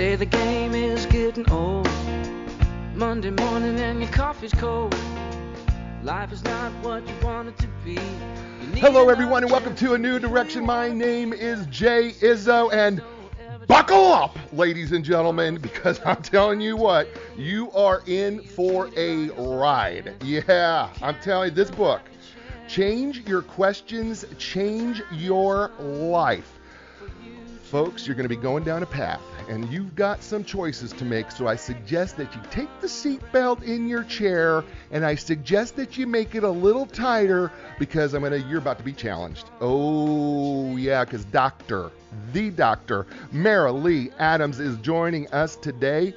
say the game is getting old. Monday morning and your coffee's cold. Life is not what you want it to be. Hello, everyone, and welcome to A New Direction. My name is Jay Izzo, and buckle up, ladies and gentlemen, because I'm telling you what, you are in for a ride. Yeah, I'm telling you, this book, Change Your Questions, Change Your Life. Folks, you're going to be going down a path, and you've got some choices to make, so I suggest that you take the seatbelt in your chair, and I suggest that you make it a little tighter, because you're about to be challenged. Oh, yeah, because the doctor, Marilee Adams is joining us today,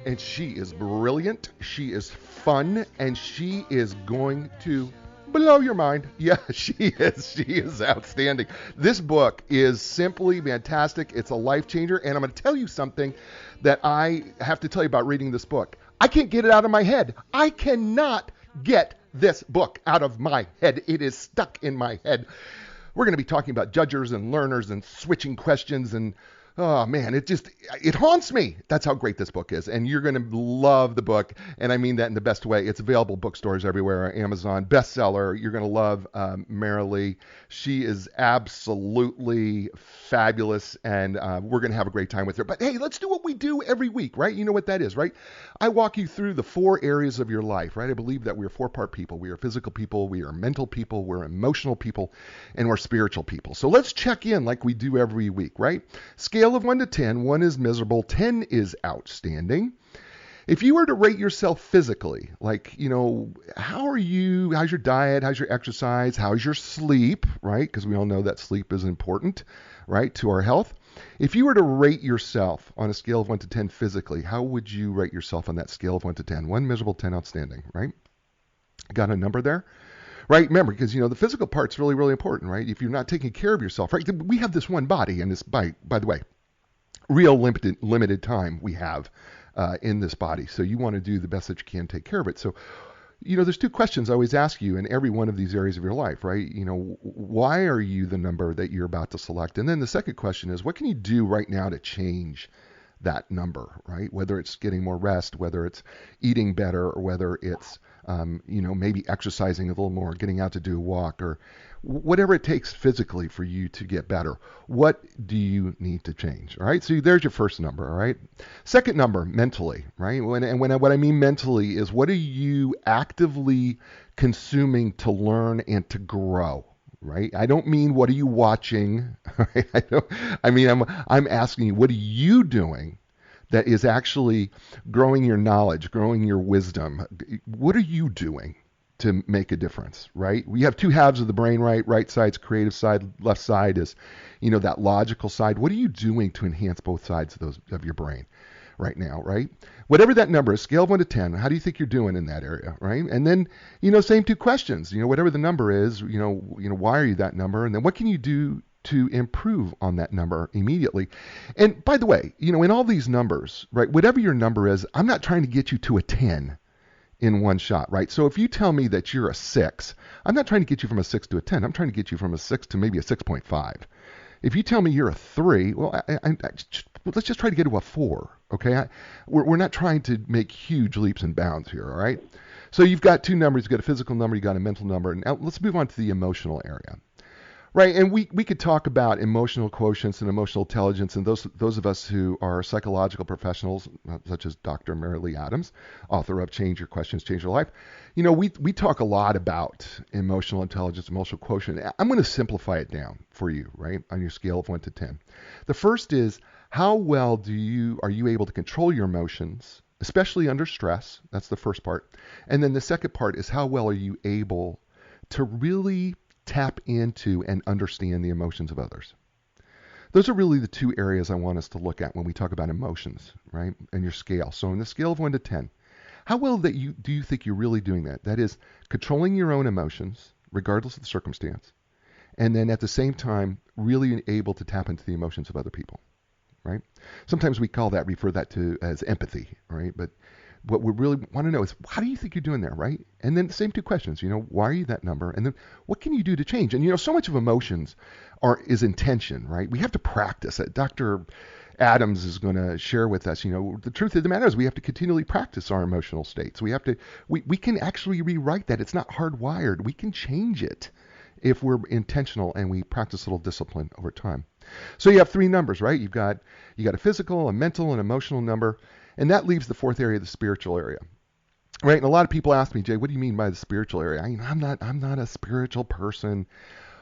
and she is brilliant, she is fun, and she is going to blow your mind. Yeah, she is outstanding. This book is simply fantastic. It's a life changer. And I'm going to tell you something that I have to tell you about reading this book. I can't get it out of my head. I cannot get this book out of my head. It is stuck in my head. We're going to be talking about judgers and learners and switching questions, and oh man, it haunts me. That's how great this book is. And you're going to love the book. And I mean that in the best way. It's available bookstores everywhere, Amazon, bestseller. You're going to love Marilee. She is absolutely fabulous. And we're going to have a great time with her. But hey, let's do what we do every week, right? You know what that is, right? I walk you through the 4 areas of your life, right? I believe that we're 4-part people. We are physical people. We are mental people. We're emotional people. And we're spiritual people. So let's check in like we do every week, right? Scale of 1 to 10, 1 is miserable, 10 is outstanding. If you were to rate yourself physically, like, how are you, how's your diet, how's your exercise, how's your sleep, right? Because we all know that sleep is important, right, to our health. If you were to rate yourself on a scale of 1 to 10 physically, how would you rate yourself on that scale of 1 to 10? 1 miserable, 10 outstanding, right? Got a number there? Right, remember, because the physical part's really, really important, right? If you're not taking care of yourself, right? We have this one body, and this, by the way, real limited time we have in this body. So you want to do the best that you can, take care of it. So, there's 2 questions I always ask you in every one of these areas of your life, right? Why are you the number that you're about to select? And then the second question is, what can you do right now to change that number, right? Whether it's getting more rest, whether it's eating better, or whether it's, maybe exercising a little more, getting out to do a walk, or whatever it takes physically for you to get better. What do you need to change? All right. So there's your first number. All right. Second number, mentally, right? What I mean mentally is, what are you actively consuming to learn and to grow? Right? I don't mean what are you watching? Right? I'm asking you, what are you doing that is actually growing your knowledge, growing your wisdom? What are you doing to make a difference, right? We have 2 halves of the brain, right? Right side's creative side, left side is, that logical side. What are you doing to enhance both sides of your brain right now, right? Whatever that number is, scale of 1 to 10, how do you think you're doing in that area, right? And then, same 2 questions, whatever the number is, why are you that number? And then what can you do to improve on that number immediately? And by the way, in all these numbers, right, whatever your number is, I'm not trying to get you to a 10 in one shot, right? So if you tell me that you're a 6, I'm not trying to get you from a 6 to a 10. I'm trying to get you from a 6 to maybe a 6.5. If you tell me you're a 3, well, let's just try to get to a 4, okay? We're not trying to make huge leaps and bounds here, all right? So you've got 2 numbers. You've got a physical number, you've got a mental number. And now let's move on to the emotional area. Right, and we could talk about emotional quotients and emotional intelligence, and those of us who are psychological professionals, such as Dr. Marilee Adams, author of Change Your Questions, Change Your Life, we talk a lot about emotional intelligence, emotional quotient. I'm going to simplify it down for you, right, on your scale of 1 to 10. The first is, how well are you able to control your emotions, especially under stress? That's the first part. And then the second part is, how well are you able to really tap into and understand the emotions of others? Those are really the 2 areas I want us to look at when we talk about emotions, right? And your scale. So on the scale of 1 to 10, how well do you think you're really doing that? That is, controlling your own emotions, regardless of the circumstance, and then at the same time, really able to tap into the emotions of other people, right? Sometimes we refer that to as empathy, right? But what we really want to know is, how do you think you're doing there, right? And then the same 2 questions, why are you that number? And then what can you do to change? And so much of emotions is intention, right? We have to practice it. Dr. Adams is going to share with us. The truth of the matter is we have to continually practice our emotional states. We can actually rewrite that. It's not hardwired. We can change it if we're intentional and we practice a little discipline over time. So you have three numbers, right? You got a physical, a mental, and emotional number, and that leaves the fourth area, the spiritual area. Right? And a lot of people ask me, Jay, what do you mean by the spiritual area? I'm not a spiritual person.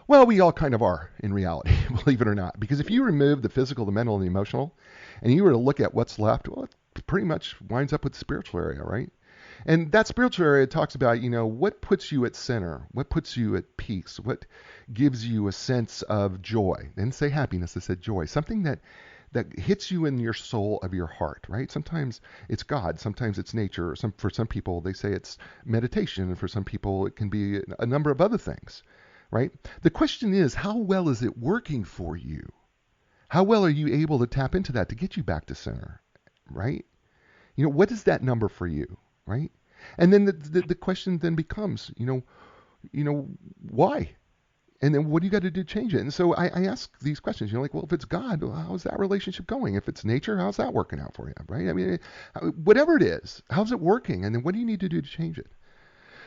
Well, we all kind of are in reality, believe it or not. Because if you remove the physical, the mental, and the emotional, and you were to look at what's left, well, it pretty much winds up with the spiritual area, right? And that spiritual area talks about, what puts you at center, what puts you at peace, what gives you a sense of joy. They didn't say happiness, they said joy. Something that hits you in your soul of your heart, right? Sometimes it's God, sometimes it's nature. For some people, they say it's meditation, and for some people, it can be a number of other things, right? The question is, how well is it working for you? How well are you able to tap into that to get you back to center, right? What is that number for you, right? And then the question then becomes, why? And then what do you got to do to change it? And so I ask these questions, well, if it's God, how's that relationship going? If it's nature, how's that working out for you, right? I mean, whatever it is, how's it working? And then what do you need to do to change it?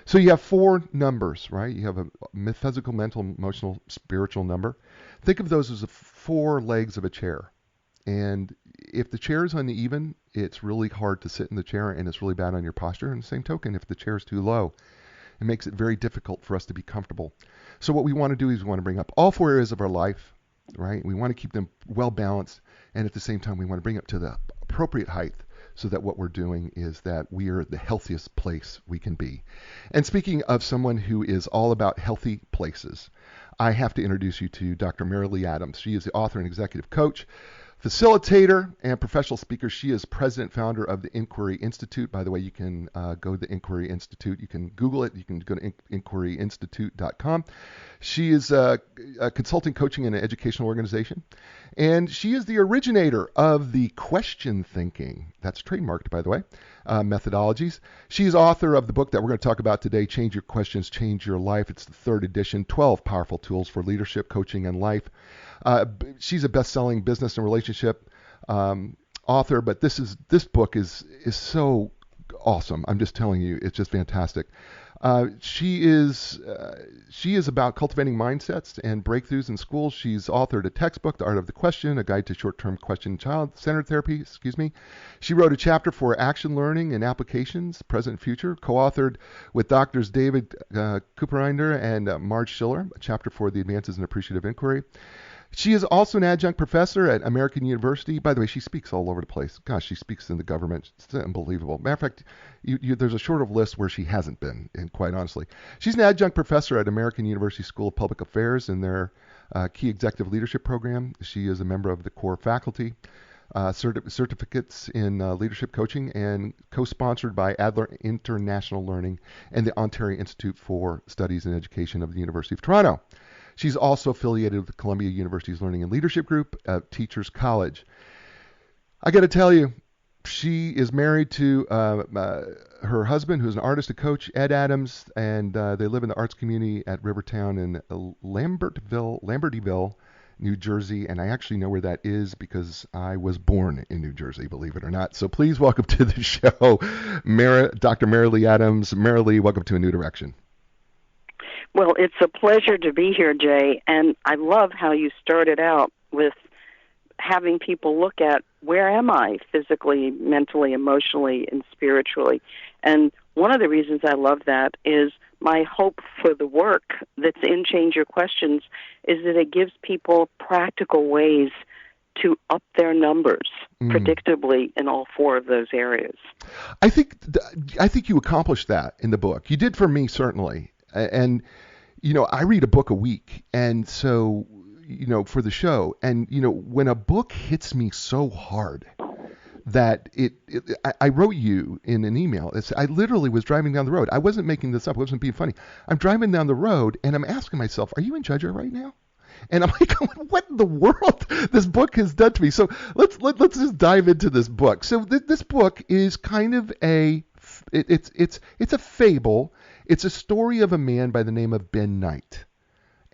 So you have four numbers, right? You have a physical, mental, emotional, spiritual number. Think of those as the four legs of a chair. And if the chair is uneven, it's really hard to sit in the chair, and it's really bad on your posture. And the same token, if the chair is too low, it makes it very difficult for us to be comfortable. So what we want to do is we want to bring up all four areas of our life, right? We want to keep them well balanced, and at the same time, we want to bring up to the appropriate height so that what we're doing is that we are the healthiest place we can be. And speaking of someone who is all about healthy places, I have to introduce you to Dr. Marilee Adams. She is the author and executive coach, facilitator, and professional speaker. She is president and founder of the Inquiry Institute. By the way, you can go to the Inquiry Institute. You can Google it. You can go to inquiryinstitute.com. She is a consulting, coaching, and an educational organization. And she is the originator of the question thinking, that's trademarked, by the way, methodologies. She's author of the book that we're going to talk about today, Change Your Questions, Change Your Life. It's the third edition, 12 Powerful Tools for Leadership, Coaching, and Life. She's a best-selling business and relationship author, but this book is so awesome. I'm just telling you, it's just fantastic. She is about cultivating mindsets and breakthroughs in schools. She's authored a textbook, The Art of the Question, a guide to short-term question child-centered therapy. She wrote a chapter for action learning and applications, present and future, co-authored with doctors David Kuperinder and Marge Schiller, a chapter for the Advances in Appreciative Inquiry. She is also an adjunct professor at American University. By the way, she speaks all over the place. Gosh, she speaks in the government. It's unbelievable. Matter of fact, there's a short of list where she hasn't been, and quite honestly. She's an adjunct professor at American University School of Public Affairs in their Key Executive Leadership Program. She is a member of the core faculty, certificates in leadership coaching, and co-sponsored by Adler International Learning and the Ontario Institute for Studies in Education of the University of Toronto. She's also affiliated with Columbia University's Learning and Leadership Group at Teachers College. I got to tell you, she is married to her husband, who's an artist and coach, Ed Adams, and they live in the arts community at Rivertown in Lambertyville, New Jersey. And I actually know where that is because I was born in New Jersey, believe it or not. So please welcome to the show, Dr. Marilee Adams. Marilee, welcome to A New Direction. Well, it's a pleasure to be here, Jay, and I love how you started out with having people look at where am I physically, mentally, emotionally, and spiritually. And one of the reasons I love that is my hope for the work that's in Change Your Questions is that it gives people practical ways to up their numbers predictably in all four of those areas. I think you accomplished that in the book. You did for me, certainly. And, I read a book a week. And so, for the show, and, when a book hits me so hard that I wrote you in an email. I literally was driving down the road. I wasn't making this up. I wasn't being funny. I'm driving down the road and I'm asking myself, are you in Judger right now? And I'm like, what in the world this book has done to me? So let's just dive into this book. So this book is kind of it's a fable. It's a story of a man by the name of Ben Knight.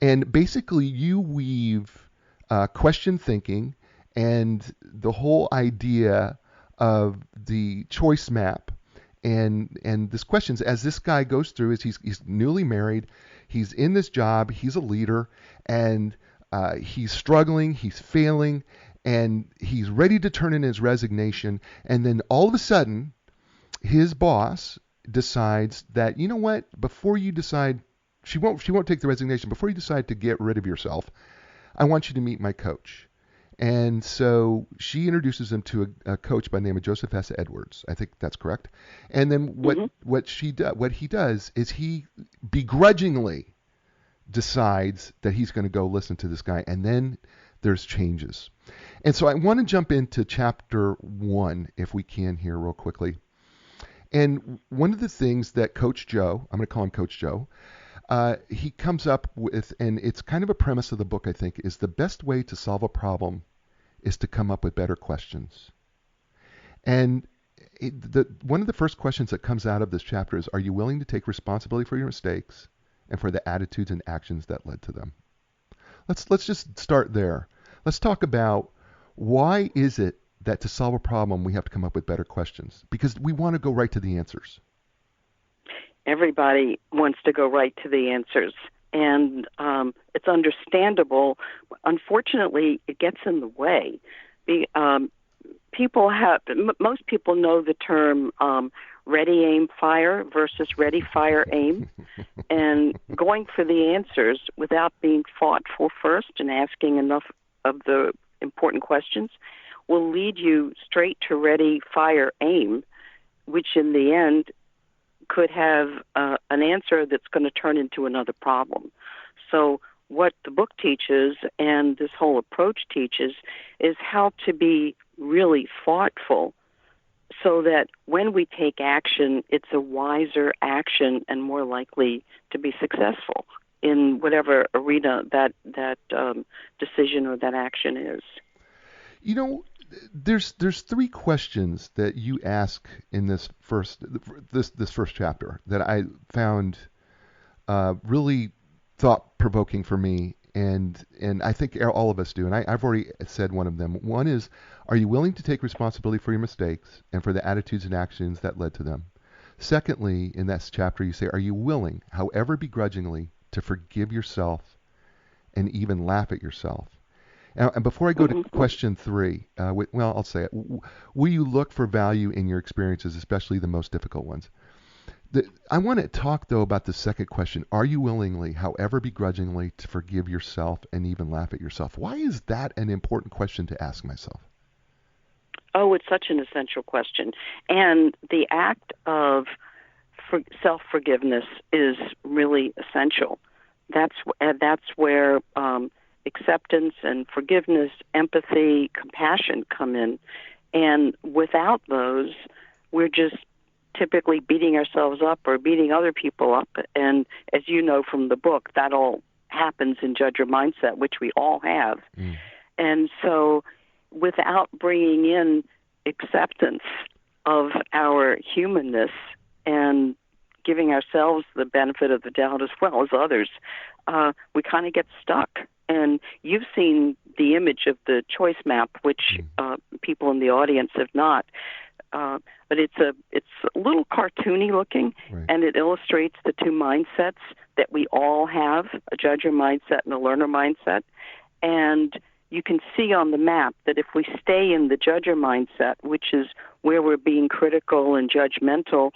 And basically you weave question thinking And the whole idea of the choice map and this questions as this guy goes through is he's newly married, he's in this job, he's a leader, and he's struggling, he's failing, and he's ready to turn in his resignation. And then all of a sudden, his boss decides that, you know what, before you decide, she won't take the resignation. Before you decide to get rid of yourself, I want you to meet my coach. And so she introduces him to a coach by the name of Joseph S. Edwards. I think that's correct. And then what he does is he begrudgingly decides that he's going to go listen to this guy, and then there's changes. And so I want to jump into chapter 1, if we can here real quickly. And one of the things that Coach Joe, I'm going to call him Coach Joe, he comes up with, and it's kind of a premise of the book, I think, is the best way to solve a problem is to come up with better questions. And one of the first questions that comes out of this chapter is, are you willing to take responsibility for your mistakes and for the attitudes and actions that led to them? Let's just start there. Let's talk about why is it that to solve a problem we have to come up with better questions? Because we want to go right to the answers. Everybody wants to go right to the answers, and it's understandable. Unfortunately, it gets in the way. Most people know the term ready, aim, fire versus ready, fire, aim, and going for the answers without being thoughtful first and asking enough of the important questions will lead you straight to ready, fire, aim, which in the end could have an answer that's going to turn into another problem. So what the book teaches and this whole approach teaches is how to be really thoughtful so that when we take action, it's a wiser action and more likely to be successful in whatever arena that decision or that action is. You know, there's 3 questions that you ask in this first chapter that I found really thought-provoking for me, and I think all of us do. And I've already said one of them. One is, are you willing to take responsibility for your mistakes and for the attitudes and actions that led to them? Secondly, in that chapter, you say, are you willing, however begrudgingly, to forgive yourself and even laugh at yourself? And before I go to question 3, I'll say it. Will you look for value in your experiences, especially the most difficult ones? I want to talk, though, about the second question. Are you willingly, however begrudgingly, to forgive yourself and even laugh at yourself? Why is that an important question to ask myself? Oh, it's such an essential question. And the act of self-forgiveness is really essential. That's where acceptance and forgiveness, empathy, compassion come in. And without those, we're just typically beating ourselves up or beating other people up. And as you know from the book, that all happens in judger mindset, which we all have. And so without bringing in acceptance of our humanness and giving ourselves the benefit of the doubt as well as others, we kind of get stuck. And you've seen the image of the choice map, which people in the audience have not. But it's a little cartoony looking, right, and it illustrates the 2 mindsets that we all have, a judger mindset and a learner mindset. And you can see on the map that if we stay in the judger mindset, which is where we're being critical and judgmental,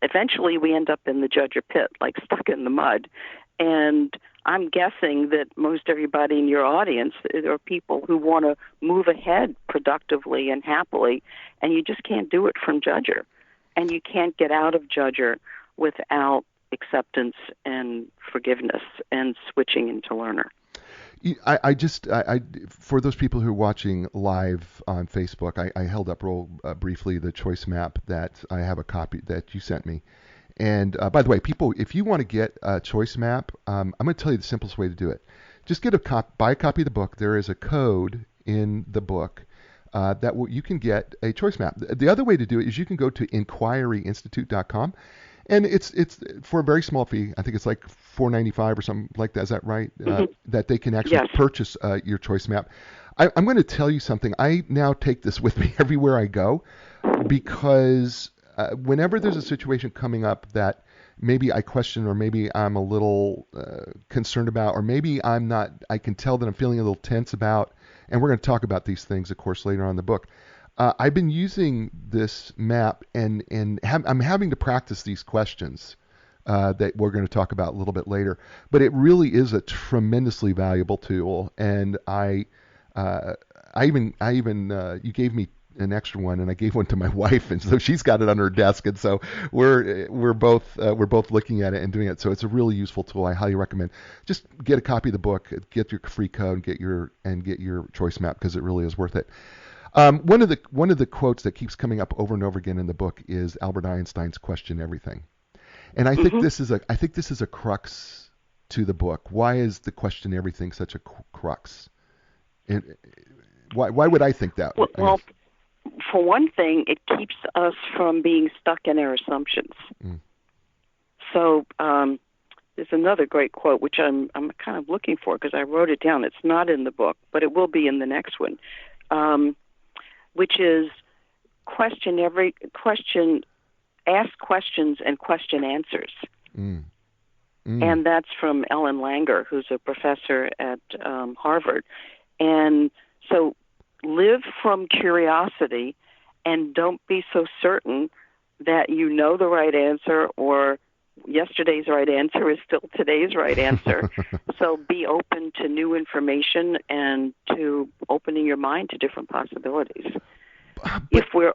eventually we end up in the judger pit, like stuck in the mud. And I'm guessing that most everybody in your audience are people who want to move ahead productively and happily, and you just can't do it from judger. And you can't get out of judger without acceptance and forgiveness and switching into learner. I for those people who are watching live on Facebook, I held up real briefly the choice map that I have a copy that you sent me. And by the way, people, if you want to get a choice map, I'm going to tell you the simplest way to do it. Just buy a copy of the book. There is a code in the book you can get a choice map. The other way to do it is you can go to inquiryinstitute.com, And it's for a very small fee. I think it's like $4.95 or something like that. Is that right? That they can actually Yes. purchase your choice map. I'm going to tell you something. I now take this with me everywhere I go because whenever there's a situation coming up that maybe I question or maybe I'm a little concerned about or maybe I'm not, I can tell that I'm feeling a little tense about, and we're going to talk about these things, of course, later on in the book. I've been using this map and I'm having to practice these questions that we're going to talk about a little bit later. But it really is a tremendously valuable tool. And I even you gave me an extra one, and I gave one to my wife, and so she's got it on her desk, and so we're both looking at it and doing it. So it's a really useful tool. I highly recommend. Just get a copy of the book, get your free code, get your choice map because it really is worth it. One of the quotes that keeps coming up over and over again in the book is Albert Einstein's "Question Everything," and I think this is a crux to the book. Why is the question everything such a crux? Why would I think that? Well, for one thing, it keeps us from being stuck in our assumptions. So there's another great quote which I'm kind of looking for because I wrote it down. It's not in the book, but it will be in the next one. Which is ask questions and question answers. And that's from Ellen Langer, who's a professor at Harvard. And so live from curiosity and don't be so certain that you know the right answer or yesterday's right answer is still today's right answer. So be open to new information and to opening your mind to different possibilities. If we're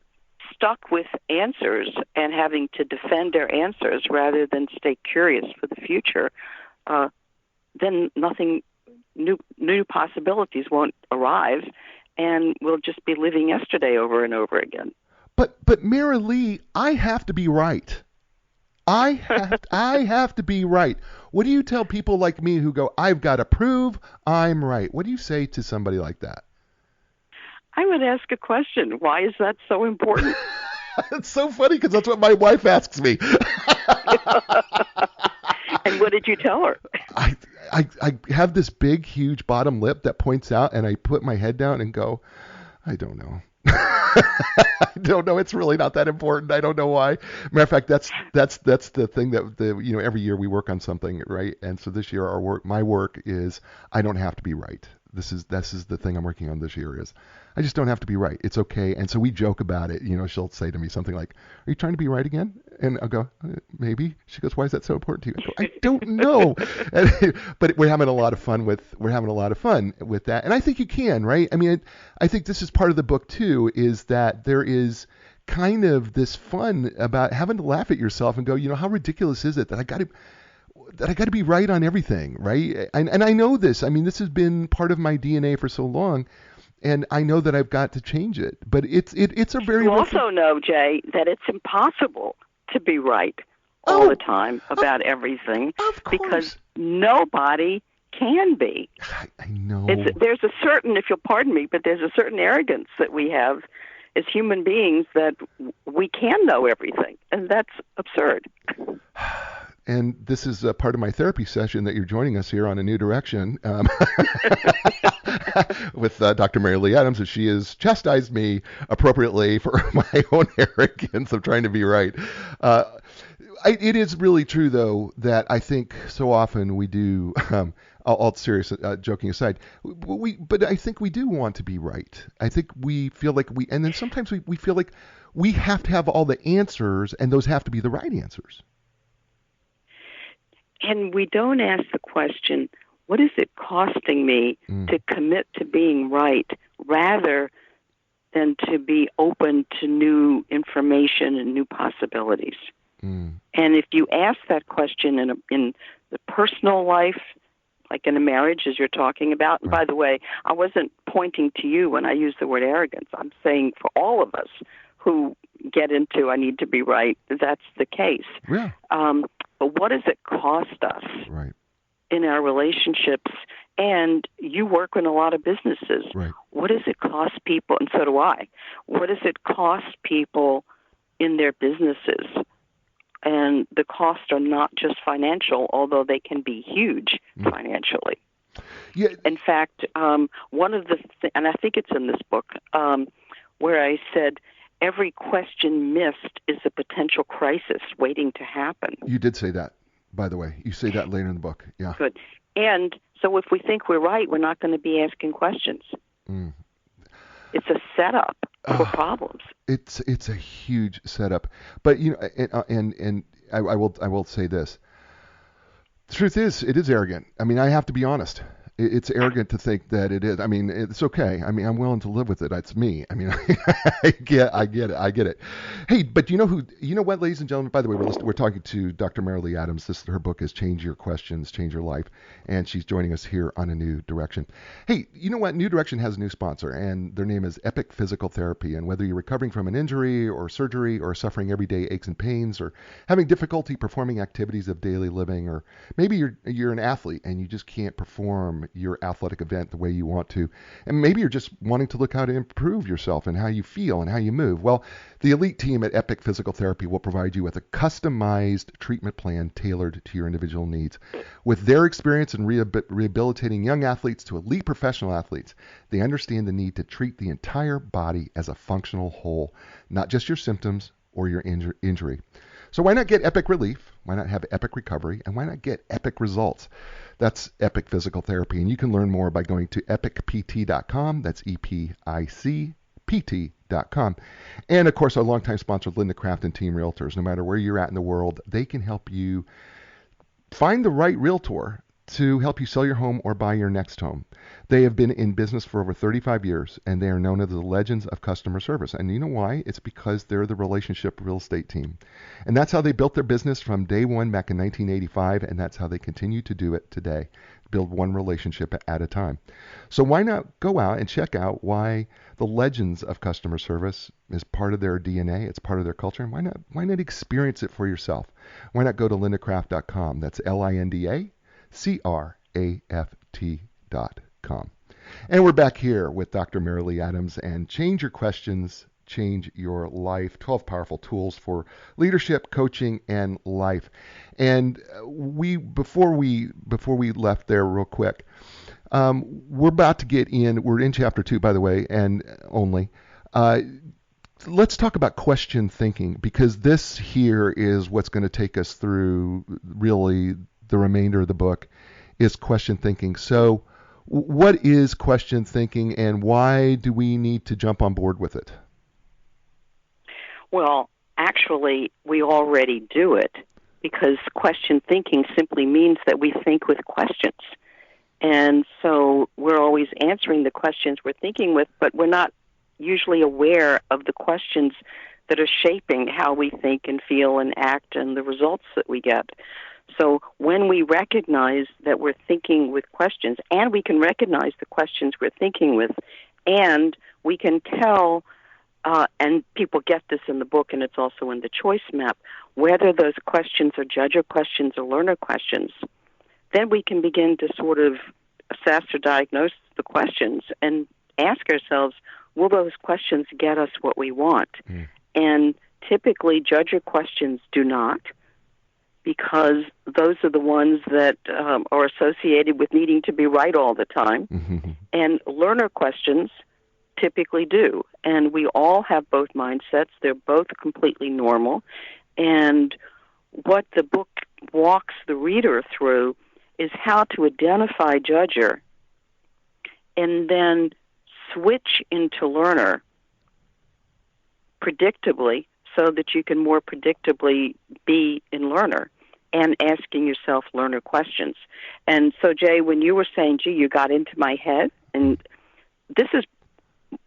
stuck with answers and having to defend our answers rather than stay curious for the future, then nothing new possibilities won't arrive, and we'll just be living yesterday over and over again. But Marilee, I have to be right. I have to be right. What do you tell people like me who go, I've got to prove I'm right? What do you say to somebody like that? I would ask a question. Why is that so important? It's so funny because that's what my wife asks me. And what did you tell her? I have this big, huge bottom lip that points out, and I put my head down and go, I don't know. I don't know. It's really not that important. I don't know why. Matter of fact, that's the thing that every year we work on something, right? And so this year my work is I don't have to be right. This is the thing I'm working on this year is I just don't have to be right. It's okay. And so we joke about it. She'll say to me something like, "Are you trying to be right again?" And I'll go, "Maybe." She goes, "Why is that so important to you?" I go, "I don't know." But we're having a lot of fun with that. And I think you can, right? I mean, I think this is part of the book too, is that there is kind of this fun about having to laugh at yourself and go, how ridiculous is it that I got to be right on everything, right? And I know this. I mean, this has been part of my DNA for so long, and I know that I've got to change it. But it's a very... You also know, Jay, that it's impossible to be right all the time about everything. Of course. Because nobody can be. I know. There's a certain, if you'll pardon me, but there's a certain arrogance that we have as human beings that we can know everything, and that's absurd. And this is a part of my therapy session that you're joining us here on A New Direction with Dr. Marilee Adams, as she has chastised me appropriately for my own arrogance of trying to be right. It is really true, though, that I think so often we do, all serious joking aside, but I think we do want to be right. I think we feel like and then sometimes we feel like we have to have all the answers, and those have to be the right answers. And we don't ask the question, what is it costing me to commit to being right, rather than to be open to new information and new possibilities? And if you ask that question in the personal life, like in a marriage, as you're talking about, and by the way, I wasn't pointing to you when I used the word arrogance. I'm saying for all of us who get into I need to be right, that's the case. Yeah. But what does it cost us in our relationships? And you work in a lot of businesses. Right. What does it cost people? And so do I. What does it cost people in their businesses and the costs are not just financial, although they can be huge financially. Yeah. In fact, one of the and I think it's in this book, where I said every question missed is a potential crisis waiting to happen. You did say that, by the way. You say that later in the book. Yeah. Good. And so if we think we're right, we're not going to be asking questions. Mm. It's a setup for problems. It's a huge setup. But and I will say this. The truth is, it is arrogant. I mean, I have to be honest. It's arrogant to think that it is. I mean, it's okay. I mean, I'm willing to live with it. It's me. I mean, I get it. Hey, but you know what, ladies and gentlemen? By the way, we're talking to Dr. Marilee Adams. Her book is Change Your Questions, Change Your Life, and she's joining us here on A New Direction. Hey, you know what? New Direction has a new sponsor, and their name is Epic Physical Therapy. And whether you're recovering from an injury or surgery, or suffering everyday aches and pains, or having difficulty performing activities of daily living, or maybe you're an athlete and you just can't perform your athletic event the way you want to, and maybe you're just wanting to look how to improve yourself and how you feel and how you move. Well, the elite team at Epic Physical Therapy will provide you with a customized treatment plan tailored to your individual needs. With their experience in rehabilitating young athletes to elite professional athletes, they understand the need to treat the entire body as a functional whole, not just your symptoms or your injury. So why not get epic relief? Why not have epic recovery? And why not get epic results? That's Epic Physical Therapy. And you can learn more by going to epicpt.com. That's EPICPT.com. And, of course, our longtime sponsor, Linda Craft and Team Realtors. No matter where you're at in the world, they can help you find the right realtor to help you sell your home or buy your next home. They have been in business for over 35 years, and they are known as the legends of customer service. And you know why? It's because they're the relationship real estate team. And that's how they built their business from day one back in 1985, and that's how they continue to do it today. Build one relationship at a time. So why not go out and check out why the legends of customer service is part of their DNA, it's part of their culture, and why not experience it for yourself? Why not go to lindacraft.com? That's LINDACRAFT.com. And we're back here with Dr. Marilee Adams and Change Your Questions, Change Your Life, 12 powerful tools for leadership, coaching, and life. And before we left there real quick, we're about to get in, we're in chapter 2, by the way, and only. Let's talk about question thinking, because this here is what's going to take us through really the remainder of the book is question thinking. So what is question thinking, and why do we need to jump on board with it? Well, actually, we already do it, because question thinking simply means that we think with questions. And so we're always answering the questions we're thinking with, but we're not usually aware of the questions that are shaping how we think and feel and act and the results that we get. So when we recognize that we're thinking with questions, and we can recognize the questions we're thinking with, and we can tell, and people get this in the book and it's also in the choice map, whether those questions are judger questions or learner questions, then we can begin to sort of assess or diagnose the questions and ask ourselves, will those questions get us what we want? And typically judger questions do not, because those are the ones that are associated with needing to be right all the time. And learner questions typically do. And we all have both mindsets. They're both completely normal. And what the book walks the reader through is how to identify judger and then switch into learner predictably, so that you can more predictably be in learner and asking yourself learner questions. And so, Jay, when you were saying, gee, you got into my head, and this is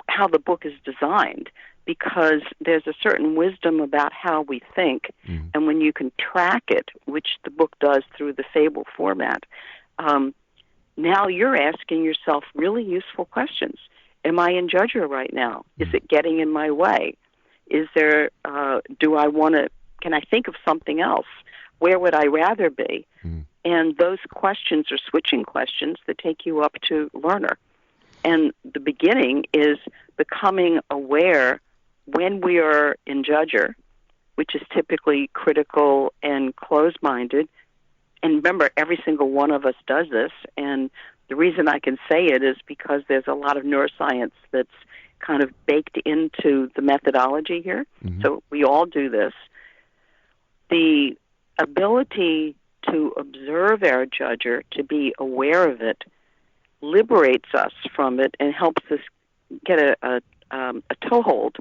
how the book is designed, because there's a certain wisdom about how we think, and when you can track it, which the book does through the fable format, now you're asking yourself really useful questions. Am I in judger right now? Is it getting in my way? Is there, can I think of something else? Where would I rather be? And those questions are switching questions that take you up to learner. And the beginning is becoming aware when we are in judger, which is typically critical and closed-minded. And remember, every single one of us does this, and the reason I can say it is because there's a lot of neuroscience that's kind of baked into the methodology here. Mm-hmm. So we all do this. The ability to observe our judger, to be aware of it, liberates us from it and helps us get a toehold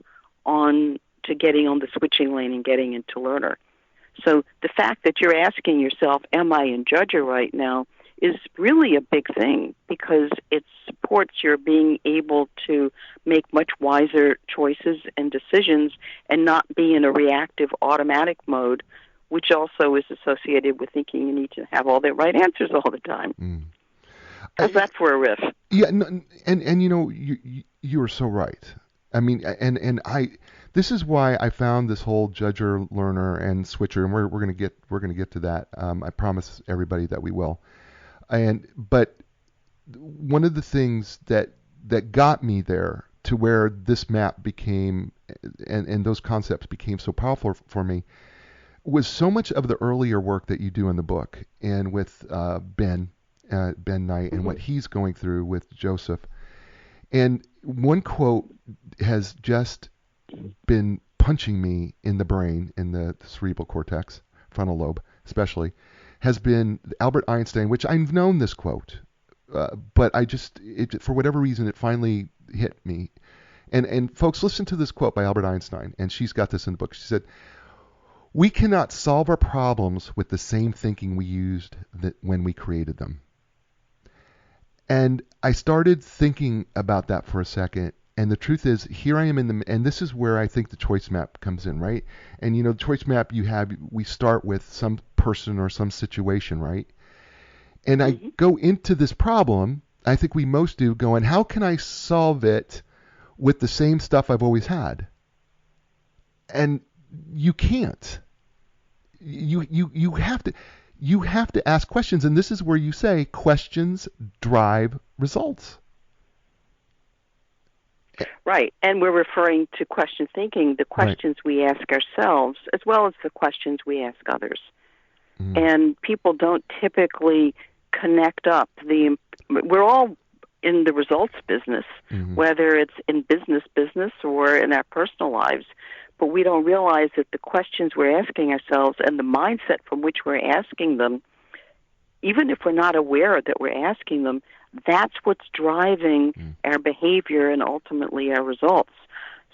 on to getting on the switching lane and getting into learner. So the fact that you're asking yourself, am I in judger right now, is really a big thing because it supports your being able to make much wiser choices and decisions and not be in a reactive automatic mode, which also is associated with thinking you need to have all the right answers all the time. Mm. How's that for a riff? Yeah, no, and you know, you are so right. I mean, and this is why I found this whole judger, learner, and switcher, and we're gonna get to that. I promise everybody that we will. But one of the things that got me there to where this map became and those concepts became so powerful for me was so much of the earlier work that you do in the book and with Ben Knight and what he's going through with Joseph. And one quote has just been punching me in the brain, in the cerebral cortex, frontal lobe especially, has been Albert Einstein, which I've known this quote, but for whatever reason, it finally hit me. And folks, listen to this quote by Albert Einstein, and she's got this in the book. She said, "We cannot solve our problems with the same thinking we used when we created them." And I started thinking about that for a second. And the truth is, here I am and this is where I think the choice map comes in, right? And you know, the choice map we start with some person or some situation, right? And I go into this problem, I think we most do, going, how can I solve it with the same stuff I've always had? And you can't. You have to ask questions, and this is where you say questions drive results. Right, and we're referring to question thinking, the questions we ask ourselves, as well as the questions we ask others. And people don't typically connect up. We're all in the results business, whether it's in business or in our personal lives, but we don't realize that the questions we're asking ourselves and the mindset from which we're asking them, even if we're not aware that we're asking them, that's what's driving our behavior and ultimately our results.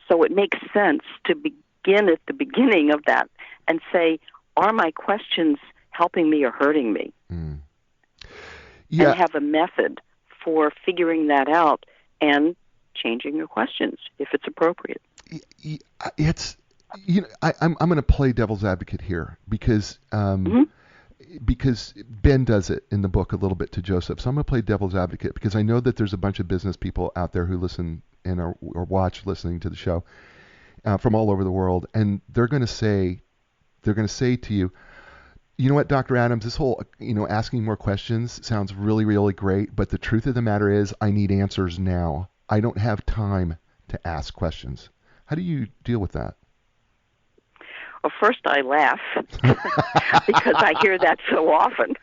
So it makes sense to begin at the beginning of that and say, are my questions helping me or hurting me? Yeah. And have a method for figuring that out and changing your questions if it's appropriate. It's, you know, I'm going to play devil's advocate here because Ben does it in the book a little bit to Joseph. So I'm going to play devil's advocate because I know that there's a bunch of business people out there who listen and or watch listening to the show from all over the world, and they're going to say to you, you know what, Dr. Adams, this whole, asking more questions sounds really, really great, but the truth of the matter is I need answers now. I don't have time to ask questions. How do you deal with that? Well, first I laugh because I hear that so often.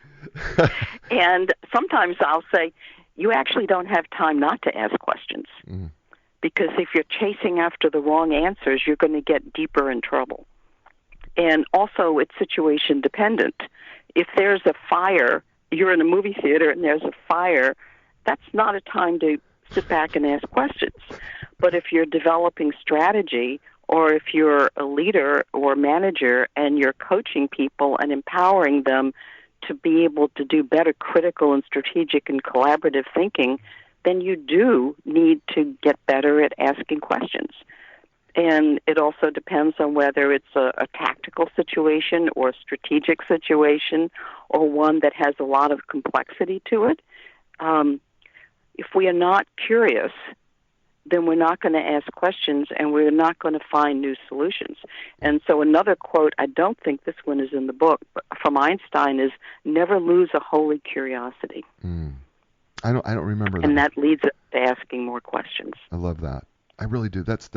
And sometimes I'll say, you actually don't have time not to ask questions. Because if you're chasing after the wrong answers, you're going to get deeper in trouble. And also, it's situation dependent. If there's a fire, you're in a movie theater and there's a fire, that's not a time to sit back and ask questions. But if you're developing strategy, or if you're a leader or manager and you're coaching people and empowering them to be able to do better critical and strategic and collaborative thinking, then you do need to get better at asking questions. And it also depends on whether it's a tactical situation or a strategic situation or one that has a lot of complexity to it. If we are not curious, then we're not going to ask questions and we're not going to find new solutions. And so another quote, I don't think this one is in the book, but from Einstein is, never lose a holy curiosity. I don't remember that. And that leads us to asking more questions. I love that. I really do. That's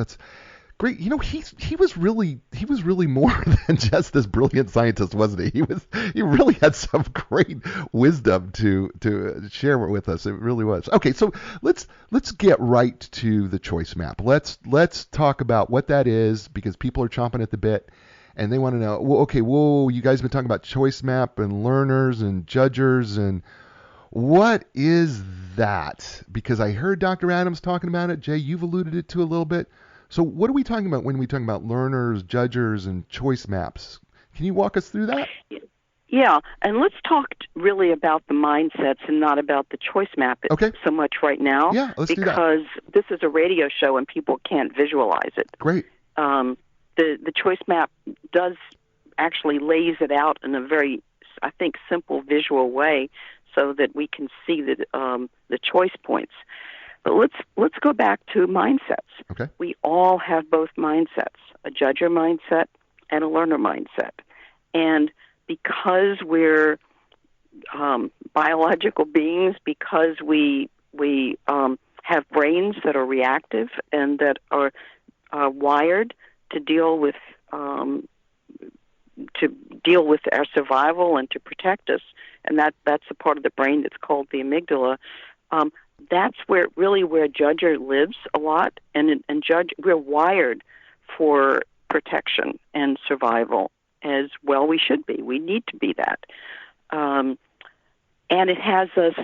Great. He was really more than just this brilliant scientist, wasn't he? He really had some great wisdom to share with us. It really was. Okay, so let's get right to the choice map. Let's talk about what that is, because people are chomping at the bit and they want to know. Well, okay, whoa, you guys have been talking about choice map and learners and judgers, and what is that? Because I heard Dr. Adams talking about it. Jay, you've alluded it to a little bit. So what are we talking about when we talk about learners, judgers, and choice maps? Can you walk us through that? Yeah, and let's talk really about the mindsets and not about the choice map so much right now. Yeah, let's do that. Because this is a radio show and people can't visualize it. Great. The choice map does actually lays it out in a very, I think, simple visual way so that we can see the choice points. But let's go back to mindsets. Okay. We all have both mindsets, a judger mindset and a learner mindset. And because we're biological beings, because we have brains that are reactive and that are wired to deal with our survival and to protect us, and that's a part of the brain that's called the amygdala. That's where judger lives a lot, and we're wired for protection and survival, as well we should be. We need to be that. And it has us,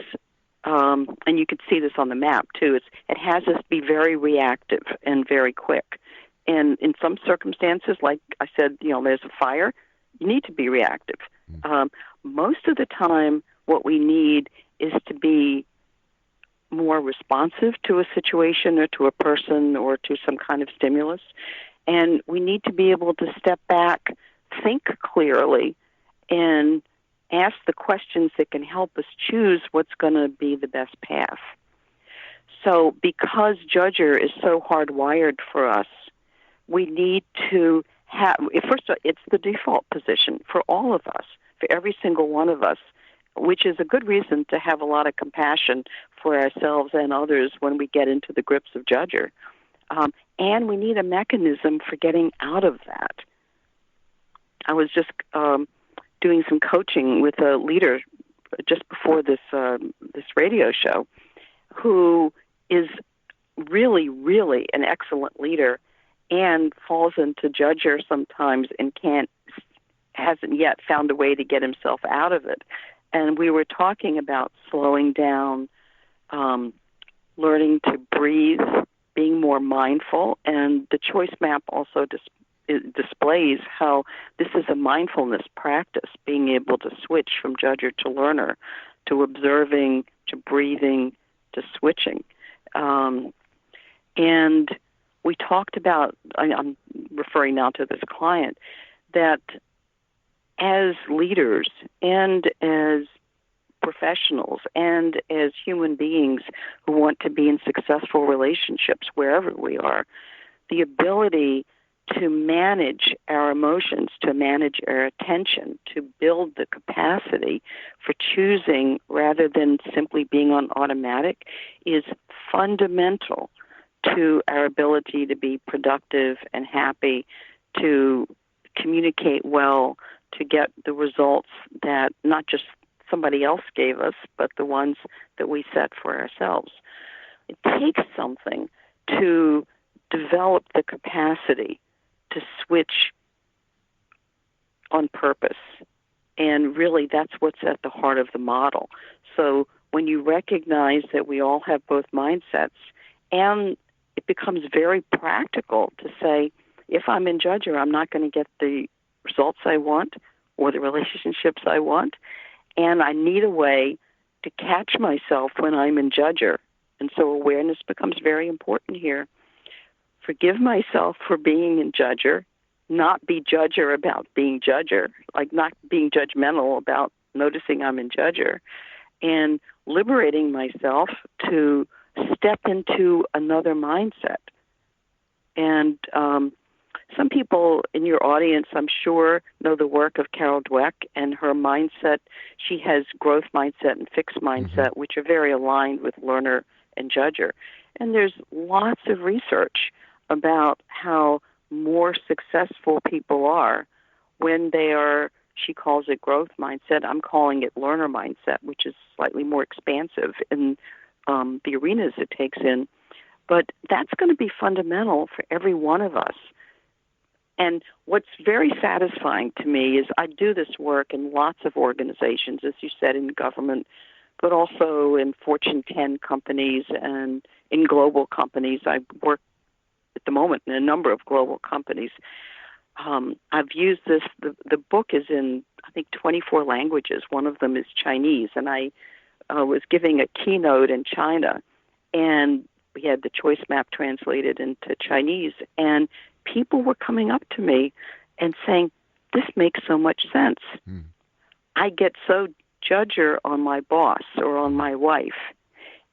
and you can see this on the map too, it has us be very reactive and very quick. And in some circumstances, like I said, there's a fire, you need to be reactive. Most of the time, what we need is to be more responsive to a situation or to a person or to some kind of stimulus. And we need to be able to step back, think clearly, and ask the questions that can help us choose what's going to be the best path. So because judger is so hardwired for us, we need to have, first of all, it's the default position for all of us, for every single one of us, which is a good reason to have a lot of compassion for ourselves and others when we get into the grips of judger. And we need a mechanism for getting out of that. I was just doing some coaching with a leader just before this radio show who is really, really an excellent leader and falls into judger sometimes and hasn't yet found a way to get himself out of it. And we were talking about slowing down, learning to breathe, being more mindful, and the choice map also displays how this is a mindfulness practice, being able to switch from judger to learner, to observing, to breathing, to switching. And we talked about, I'm referring now to this client, that as leaders and as professionals and as human beings who want to be in successful relationships wherever we are, the ability to manage our emotions, to manage our attention, to build the capacity for choosing rather than simply being on automatic is fundamental to our ability to be productive and happy, to communicate well, to get the results that not just somebody else gave us, but the ones that we set for ourselves. It takes something to develop the capacity to switch on purpose. And really, that's what's at the heart of the model. So when you recognize that we all have both mindsets, and it becomes very practical to say, if I'm in judger, I'm not going to get the results I want or the relationships I want, and I need a way to catch myself when I'm in judger. And so awareness becomes very important here. Forgive myself for being in judger, not be judger about being judger, like not being judgmental about noticing I'm in judger, and liberating myself to step into another mindset. And some people in your audience, I'm sure, know the work of Carol Dweck and her mindset. She has growth mindset and fixed mindset, which are very aligned with learner and judger. And there's lots of research about how more successful people are when they are, she calls it growth mindset. I'm calling it learner mindset, which is slightly more expansive in the arenas it takes in. But that's going to be fundamental for every one of us. And what's very satisfying to me is I do this work in lots of organizations, as you said, in government, but also in Fortune 10 companies and in global companies. I work at the moment in a number of global companies. I've used this, the book is in, I think, 24 languages. One of them is Chinese, and I was giving a keynote in China, and we had the choice map translated into Chinese, and people were coming up to me and saying, this makes so much sense. I get so judger on my boss or on my wife.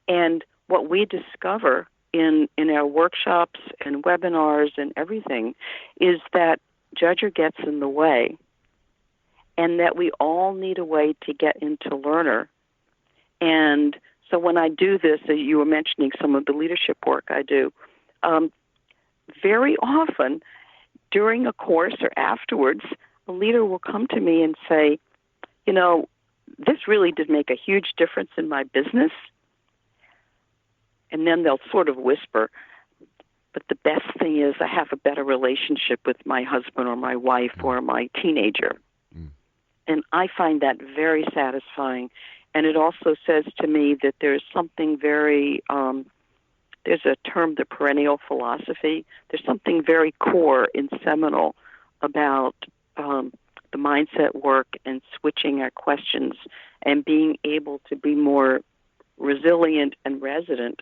And what we discover in our workshops and webinars and everything is that judger gets in the way, and that we all need a way to get into learner. And so when I do this, you were mentioning some of the leadership work I do, very often during a course or afterwards, a leader will come to me and say, you know, this really did make a huge difference in my business. And then they'll sort of whisper, but the best thing is I have a better relationship with my husband or my wife or my teenager. And I find that very satisfying. And it also says to me that there's something very, there's a term, the perennial philosophy. There's something very core and seminal about the mindset work and switching our questions and being able to be more resilient and resident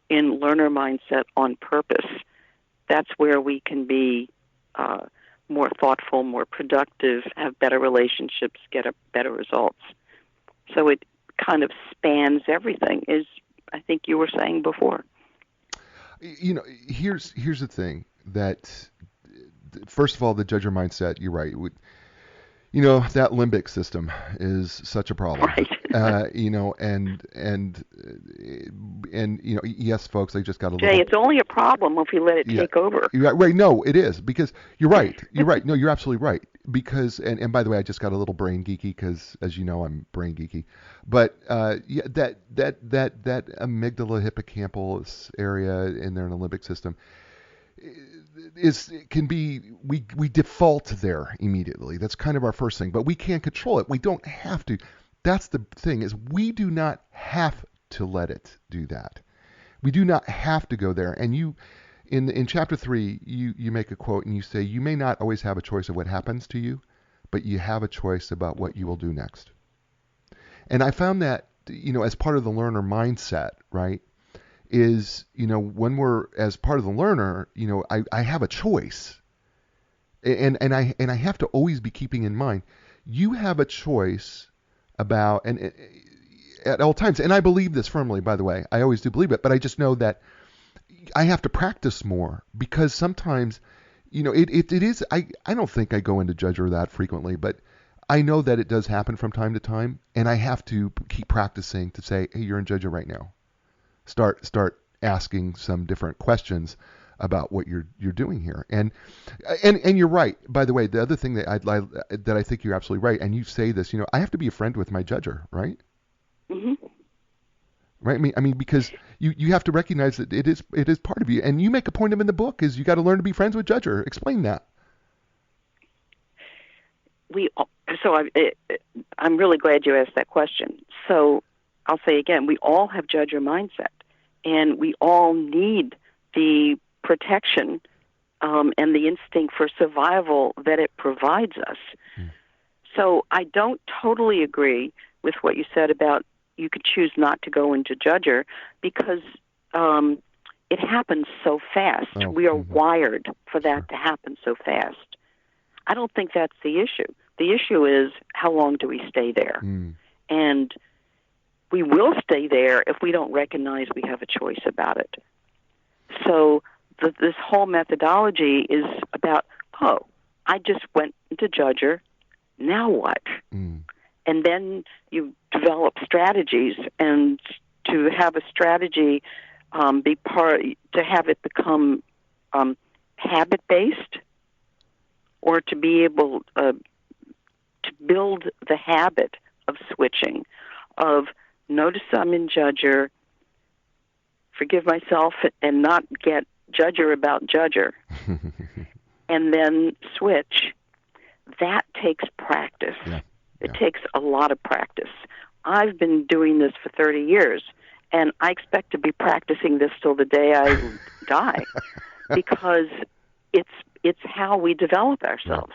in learner mindset on purpose. That's where we can be more thoughtful, more productive, have better relationships, get better results. So it kind of spans everything, as I think you were saying before. You know, here's the thing, that first of all, the judger mindset, you're right. You know, that limbic system is such a problem. Right. You know, and you know, yes, folks, I just got a little. Jay, it's only a problem if we let it take over. Right. No, it is, because you're right. You're right. No, you're absolutely right. Because and by the way, I just got a little brain geeky because, as you know, I'm brain geeky. But yeah, that amygdala hippocampus area in there in the limbic system can be, we default there immediately. That's kind of our first thing, but we can't control it. We don't have to. That's the thing, is we do not have to let it do that. We do not have to go there. And you, in chapter 3, you make a quote and you say, you may not always have a choice of what happens to you, but you have a choice about what you will do next. And I found that, you know, as part of the learner mindset, right, is, you know, when we're as part of the learner, you know, I have a choice. And I have to always be keeping in mind, you have a choice about, and at all times, and I believe this firmly, by the way, I always do believe it, but I just know that I have to practice more, because sometimes, you know, it is, I don't think I go into judger that frequently, but I know that it does happen from time to time, and I have to keep practicing to say, hey, you're in judger right now. Start asking some different questions about what you're doing here, and you're right. By the way, the other thing that I think you're absolutely right, and you say this, you know, I have to be a friend with my judger, right? Mm-hmm. Right. I mean, because you have to recognize that it is part of you, and you make a point of in the book is you got to learn to be friends with judger. Explain that. I'm really glad you asked that question. So I'll say again, we all have judger mindset, and we all need the protection and the instinct for survival that it provides us. So I don't totally agree with what you said about you could choose not to go into judger, because it happens so fast. We are wired for that to happen so fast. I don't think that's the issue. The issue is, how long do we stay there? And we will stay there if we don't recognize we have a choice about it. So this whole methodology is about, I just went into judger, now what? And then you develop strategies, and to have a strategy to have it become habit-based, or to be able to build the habit of switching, of notice I'm in judger, forgive myself, and not get judger about judger, and then switch. That takes practice. Yeah. It takes a lot of practice. I've been doing this for 30 years, and I expect to be practicing this till the day I die, because it's how we develop ourselves.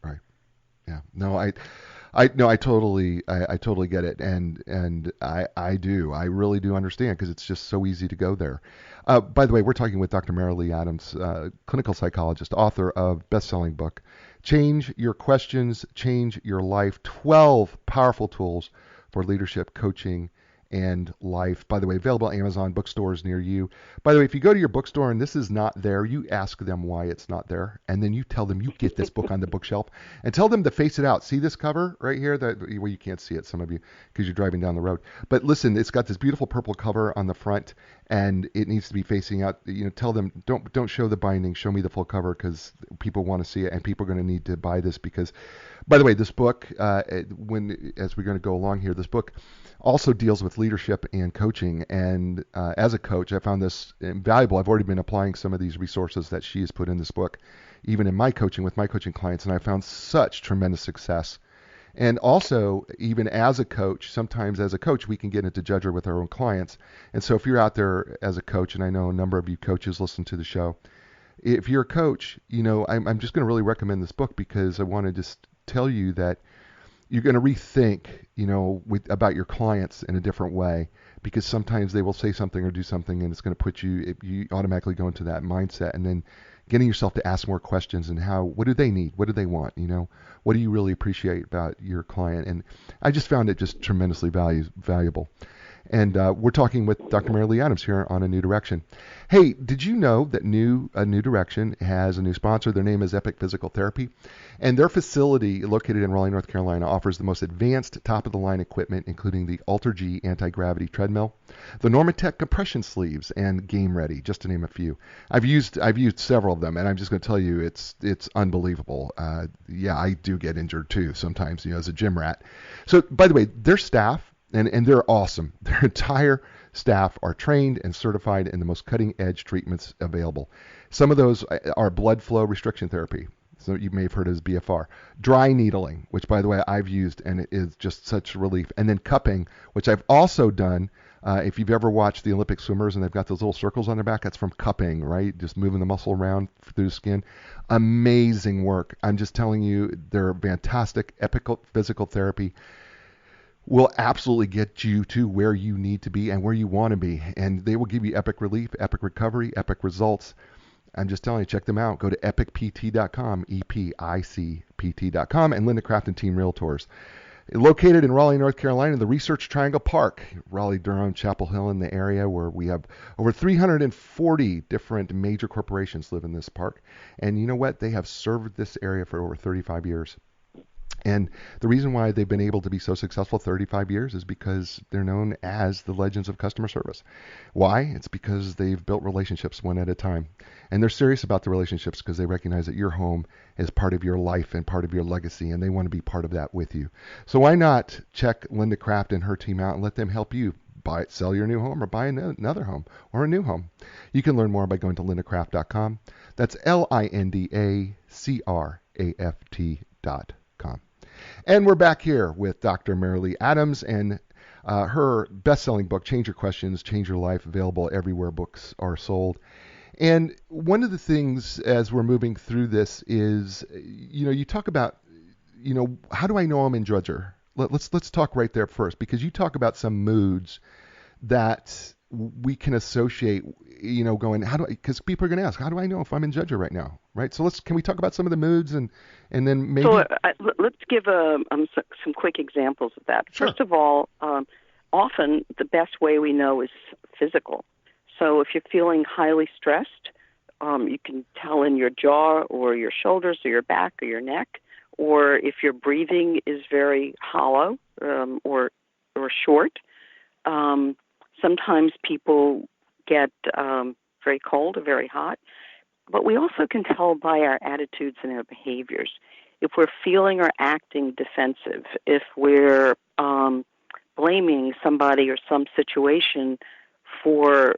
Right. Yeah. No, I totally get it, and I do. I really do understand, because it's just so easy to go there. By the way, we're talking with Dr. Marilee Adams, clinical psychologist, author of best-selling book, Change Your Questions, Change Your Life, 12 Powerful Tools for Leadership, Coaching, and Life. By the way, available at Amazon bookstores near you. By the way, if you go to your bookstore and this is not there, you ask them why it's not there, and then you tell them you get this book on the bookshelf, and tell them to face it out. See this cover right here? Well, you can't see it, some of you, because you're driving down the road. But listen, it's got this beautiful purple cover on the front, and it needs to be facing out. Tell them, don't show the binding, show me the full cover, because people want to see it, and people are going to need to buy this. Because, by the way, this book, as we're going to go along here, this book also deals with leadership and coaching. And as a coach, I found this invaluable. I've already been applying some of these resources that she has put in this book, even in my coaching with my coaching clients, and I found such tremendous success. And also, even as a coach, sometimes as a coach, we can get into judger with our own clients. And so if you're out there as a coach, and I know a number of you coaches listen to the show, if you're a coach, I'm just going to really recommend this book, because I want to just tell you that you're going to rethink, about your clients in a different way, because sometimes they will say something or do something, and it's going to put you automatically go into that mindset, and then getting yourself to ask more questions, and what do they need? What do they want? What do you really appreciate about your client? And I just found it just tremendously valuable. And we're talking with Dr. Marilee Adams here on A New Direction. Hey, did you know that A New Direction has a new sponsor? Their name is Epic Physical Therapy. And their facility, located in Raleigh, North Carolina, offers the most advanced top-of-the-line equipment, including the Ultra G anti-gravity treadmill, the Normatec compression sleeves, and Game Ready, just to name a few. I've used several of them, and I'm just going to tell you, it's unbelievable. Yeah, I do get injured too sometimes, as a gym rat. So, by the way, their staff, and they're awesome. Their entire staff are trained and certified in the most cutting-edge treatments available. Some of those are blood flow restriction therapy. So you may have heard it as BFR. Dry needling, which, by the way, I've used, and it is just such relief. And then cupping, which I've also done. If you've ever watched the Olympic swimmers and they've got those little circles on their back, that's from cupping, right? Just moving the muscle around through the skin. Amazing work. I'm just telling you, they're fantastic. Epic physical therapy will absolutely get you to where you need to be and where you want to be. And they will give you epic relief, epic recovery, epic results. I'm just telling you, check them out. Go to epicpt.com, EPICPT.com, and Linda Craft and Team Realtors. Located in Raleigh, North Carolina, the Research Triangle Park, Raleigh, Durham, Chapel Hill, in the area, where we have over 340 different major corporations live in this park. And you know what? They have served this area for over 35 years. And the reason why they've been able to be so successful 35 years is because they're known as the legends of customer service. Why? It's because they've built relationships one at a time. And they're serious about the relationships because they recognize that your home is part of your life and part of your legacy, and they want to be part of that with you. So why not check Linda Craft and her team out and let them help you sell your new home or buy another home or a new home. You can learn more by going to lindacraft.com. That's LINDACRAFT.com. And we're back here with Dr. Marilee Adams and her best-selling book, Change Your Questions, Change Your Life, available everywhere books are sold. And one of the things as we're moving through this is, you talk about, how do I know I'm in judger? Let's talk right there first, because you talk about some moods that we can associate, because people are going to ask, how do I know if I'm in judger right now? Right. So can we talk about some of the moods and then maybe. So let's give some quick examples of that. Sure. First of all, often the best way we know is physical. So if you're feeling highly stressed, you can tell in your jaw or your shoulders or your back or your neck, or if your breathing is very hollow or short. Sometimes people get very cold or very hot. but we also can tell by our attitudes and our behaviors. If we're feeling or acting defensive, if we're blaming somebody or some situation for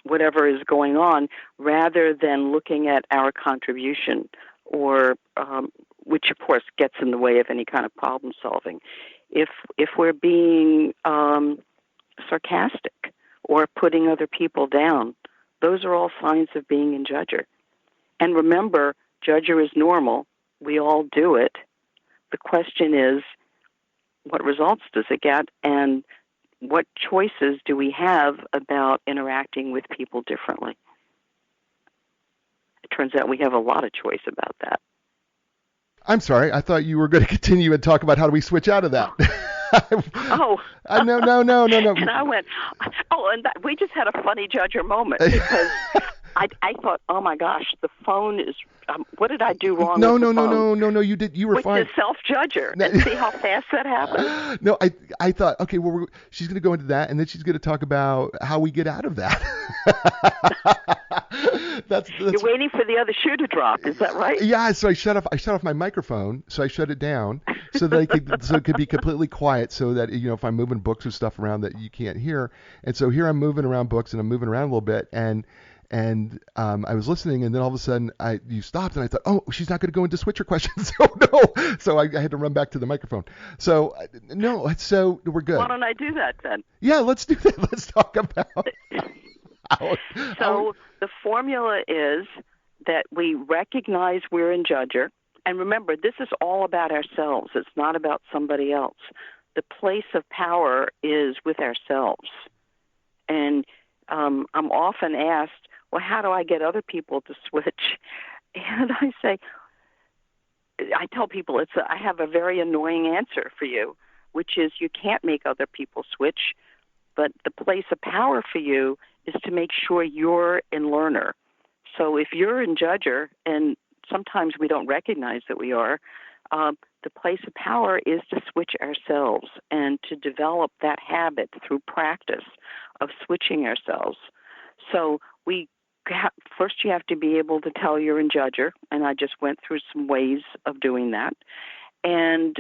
whatever is going on, rather than looking at our contribution, or which of course gets in the way of any kind of problem solving. If we're being sarcastic or putting other people down, those are all signs of being in judger. And remember, judger is normal. We all do it. The question is, what results does it get, and what choices do we have about interacting with people differently? It turns out we have a lot of choice about that. I'm sorry. I thought you were going to continue and talk about how do we switch out of that. No. And I went, we just had a funny judger moment, because I thought, oh my gosh, the phone is, what did I do wrong? No, you were with fine. With the self-judger, and see how fast that happened? No, I thought, okay, well, she's going to go into that, and then she's going to talk about how we get out of that. That's You're waiting for the other shoe to drop, is that right? Yeah, so I shut off my microphone, so I shut it down so that it could be completely quiet, so that, if I'm moving books or stuff around that you can't hear. And so here I'm moving around books, and I'm moving around a little bit, and I was listening, and then all of a sudden you stopped, and I thought, oh, she's not going to go into switcher questions. So I had to run back to the microphone. So we're good. Why don't I do that then? Yeah, let's do that. Let's talk about. So the formula is that we recognize we're in judger, and remember, this is all about ourselves. It's not about somebody else. The place of power is with ourselves, and I'm often asked, well, how do I get other people to switch? And I tell people I have a very annoying answer for you, which is you can't make other people switch, but the place of power for you is to make sure you're in learner. So if you're in judger, and sometimes we don't recognize that we are, the place of power is to switch ourselves and to develop that habit through practice of switching ourselves. So first you have to be able to tell you're in judger, and I just went through some ways of doing that. And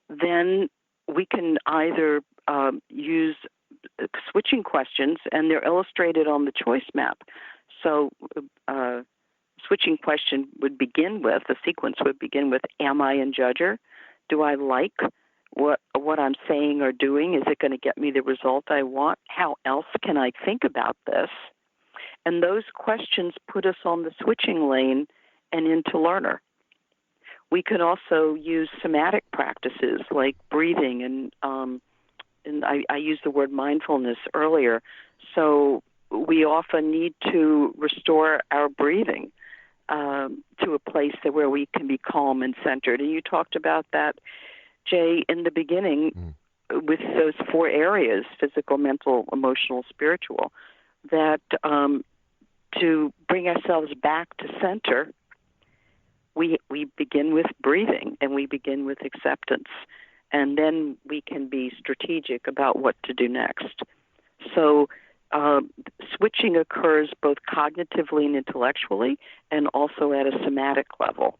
then we can either use switching questions, and they're illustrated on the choice map. So switching question would begin with, the sequence would begin with, am I in judger? Do I like what I'm saying or doing? Is it going to get me the result I want? How else can I think about this? And those questions put us on the switching lane and into learner. We can also use somatic practices like breathing, and I used the word mindfulness earlier. So we often need to restore our breathing to a place where we can be calm and centered. And you talked about that, Jay, in the beginning with those 4 areas, physical, mental, emotional, spiritual, that to bring ourselves back to center, we begin with breathing, and we begin with acceptance. And then we can be strategic about what to do next. So switching occurs both cognitively and intellectually, and also at a somatic level.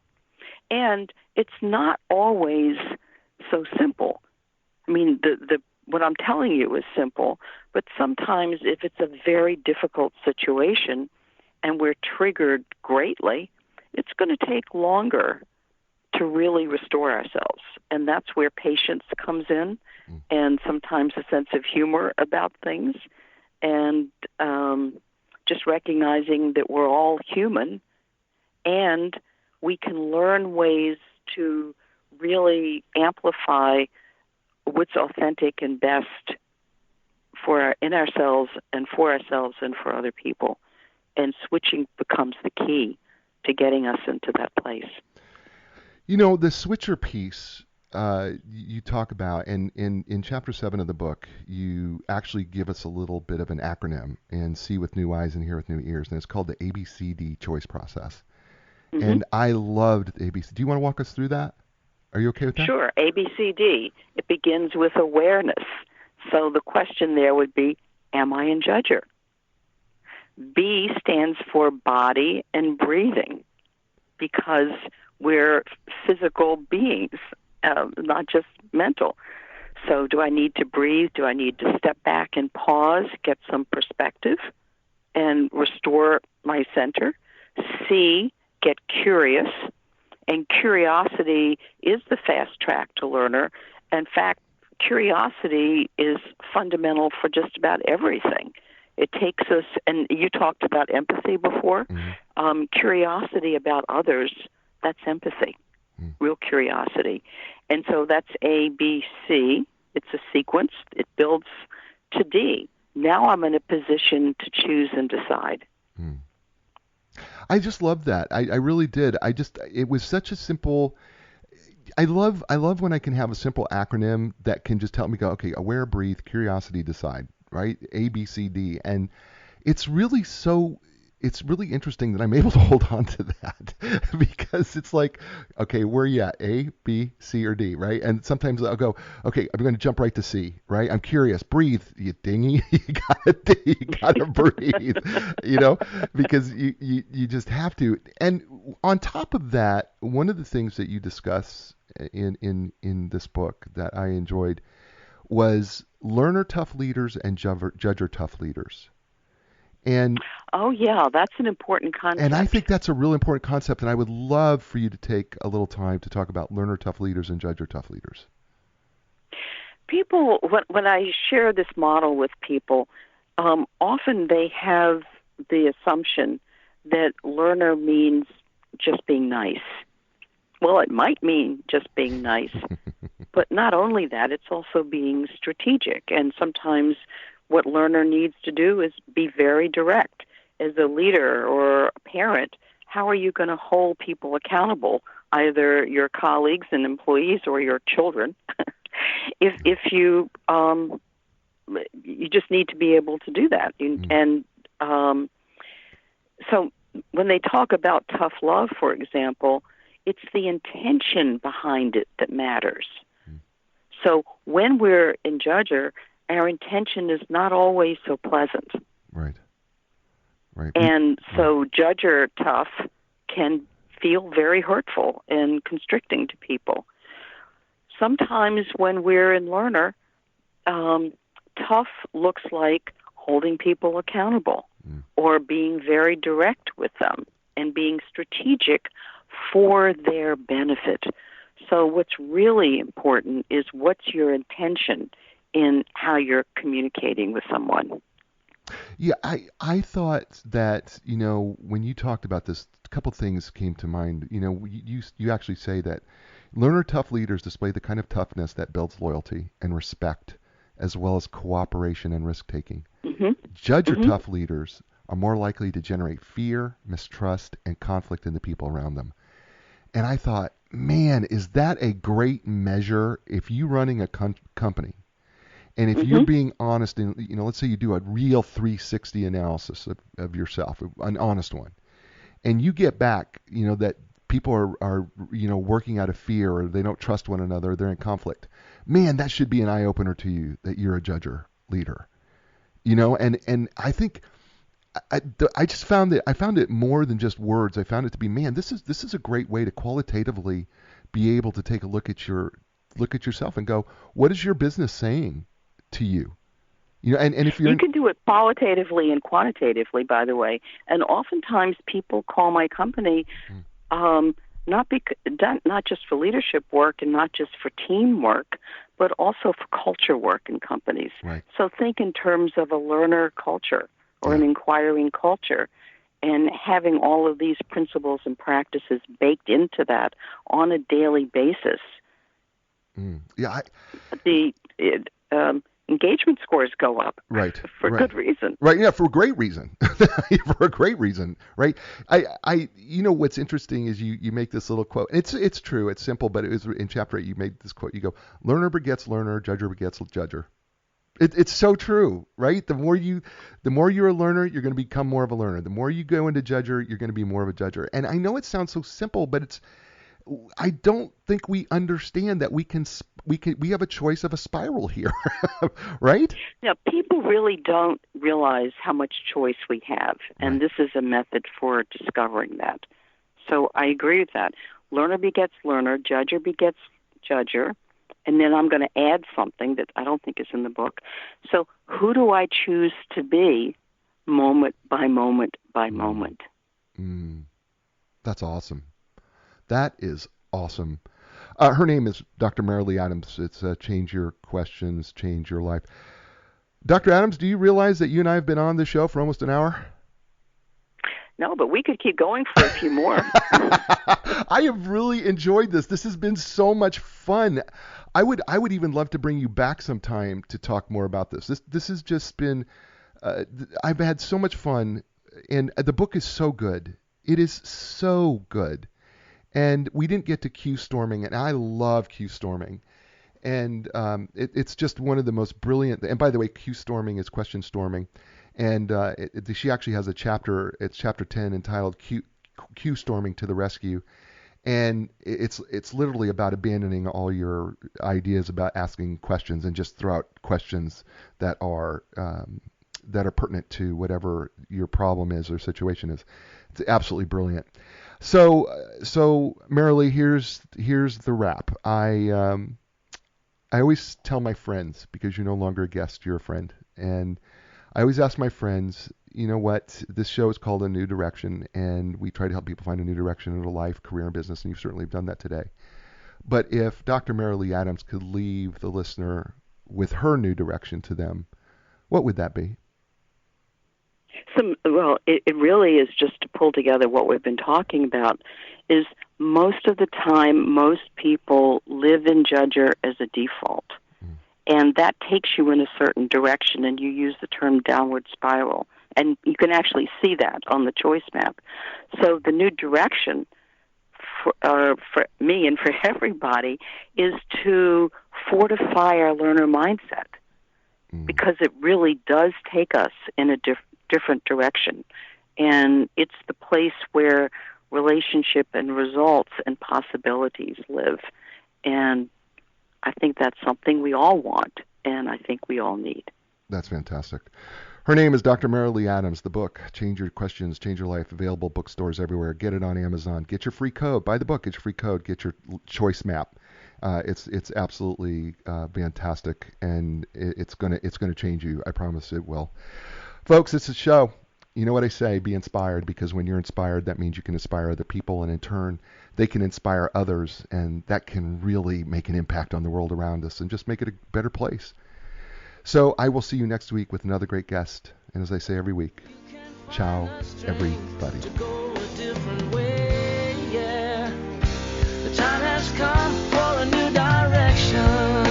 And it's not always so simple. I mean, what I'm telling you is simple, but sometimes if it's a very difficult situation and we're triggered greatly, it's going to take longer to really restore ourselves. And that's where patience comes in, and sometimes a sense of humor about things, and just recognizing that we're all human, and we can learn ways to really amplify what's authentic and best in ourselves and for other people. And switching becomes the key to getting us into that place. The switcher piece you talk about, and in chapter 7 of the book, you actually give us a little bit of an acronym, and see with new eyes and hear with new ears, and it's called the ABCD choice process. Mm-hmm. And I loved ABC. Do you want to walk us through that? Are you okay with that? Sure. ABCD. It begins with awareness. So the question there would be, am I in judger? B stands for body and breathing, because we're physical beings, not just mental. So do I need to breathe? Do I need to step back and pause, get some perspective, and restore my center? C, get curious. And curiosity is the fast track to learner. In fact, curiosity is fundamental for just about everything. It takes us, and you talked about empathy before. Mm-hmm. Curiosity about others, that's empathy, real curiosity. And so that's A, B, C. It's a sequence. It builds to D. Now I'm in a position to choose and decide. I just love that. I really did. It was such a simple. I love when I can have a simple acronym that can just help me go, okay, aware, breathe, curiosity, decide, right? A, B, C, D. And it's really interesting that I'm able to hold on to that because it's like, okay, where are you at? A, B, C, or D, right? And sometimes I'll go, okay, I'm going to jump right to C, right? I'm curious. Breathe, you dingy. You gotta breathe, because you just have to. And on top of that, one of the things that you discuss in this book that I enjoyed was learner tough leaders and judger tough leaders. And oh yeah, that's an important concept. And I think that's a real important concept, and I would love for you to take a little time to talk about learner tough leaders and judger tough leaders. People, when I share this model with people, often they have the assumption that learner means just being nice. Well, it might mean just being nice, but not only that, it's also being strategic, and sometimes what learner needs to do is be very direct. As a leader or a parent, how are you going to hold people accountable, either your colleagues and employees or your children? if you just need to be able to do that. And so when they talk about tough love, for example, it's the intention behind it that matters. So when we're in judger, our intention is not always so pleasant. Right. And so judger tough can feel very hurtful and constricting to people. Sometimes when we're in learner, tough looks like holding people accountable or being very direct with them and being strategic for their benefit. So what's really important is what's your intention in how you're communicating with someone. Yeah, I thought that, when you talked about this, a couple things came to mind. You actually say that learner tough leaders display the kind of toughness that builds loyalty and respect, as well as cooperation and risk-taking. Judger tough leaders are more likely to generate fear, mistrust, and conflict in the people around them. And I thought, man, is that a great measure if you're running a company? And if you're being honest, and let's say you do a real 360 analysis of yourself, an honest one, and you get back, that people are working out of fear, or they don't trust one another, they're in conflict. Man, that should be an eye opener to you that you're a judger leader, And I think I just found it more than just words. I found it to be, man, this is a great way to qualitatively be able to take a look at yourself and go, what is your business saying to you? And if you can do it qualitatively and quantitatively, by the way. And oftentimes people call my company not just for leadership work and not just for teamwork, but also for culture work in companies. Right. So think in terms of a learner culture or an inquiring culture, and having all of these principles and practices baked into that on a daily basis. The engagement scores go up. Right. For good reason. Right. Yeah. For a great reason. For a great reason. Right. What's interesting is you make this little quote. It's true. It's simple, but it was in chapter 8. You made this quote. You go, learner begets learner, judger begets judger. It's so true, right? The more you're a learner, you're going to become more of a learner. The more you go into judger, you're going to be more of a judger. And I know it sounds so simple, but I don't think we understand that we can we have a choice of a spiral here, right? Now, people really don't realize how much choice we have, and this is a method for discovering that. So I agree with that. Learner begets learner, judger begets judger, and then I'm going to add something that I don't think is in the book. So who do I choose to be moment by moment by moment? That's awesome. That is awesome. Her name is Dr. Marilee Adams. It's Change Your Questions, Change Your Life. Dr. Adams, do you realize that you and I have been on this show for almost an hour? No, but we could keep going for a few more. I have really enjoyed this. This has been so much fun. I would even love to bring you back sometime to talk more about this. This has just been, I've had so much fun, and the book is so good. It is so good. And we didn't get to Q storming, and I love Q storming. And it's just one of the most brilliant, and by the way, Q storming is question storming. And she actually has a chapter, it's chapter 10, entitled Q Storming to the Rescue. And it's literally about abandoning all your ideas about asking questions and just throw out questions that are pertinent to whatever your problem is or situation is. It's absolutely brilliant. So Marilee, here's the wrap. I always tell my friends, because you're no longer a guest, you're a friend, and I always ask my friends, you know what, this show is called A New Direction, and we try to help people find a new direction in their life, career, and business, and you've certainly done that today. But if Dr. Marilee Adams could leave the listener with her new direction to them, what would that be? It really is just to pull together what we've been talking about, is most of the time, most people live in judger as a default. And that takes you in a certain direction, and you use the term downward spiral. And you can actually see that on the choice map. So the new direction for me and for everybody is to fortify our learner mindset, because it really does take us in a different direction. And it's the place where relationship and results and possibilities live. And I think that's something we all want, and I think we all need. That's fantastic. Her name is Dr. Marilee Adams. The book, Change Your Questions, Change Your Life, available bookstores everywhere. Get it on Amazon. Get your free code. Buy the book. Get your free code. Get your choice map. It's absolutely fantastic, and it's gonna change you. I promise it will. Folks, it's a show. You know what I say, be inspired, because when you're inspired, that means you can inspire other people, and in turn, they can inspire others, and that can really make an impact on the world around us and just make it a better place. So I will see you next week with another great guest. And as I say every week, ciao, everybody. To go a different way, yeah. The time has come for a new direction.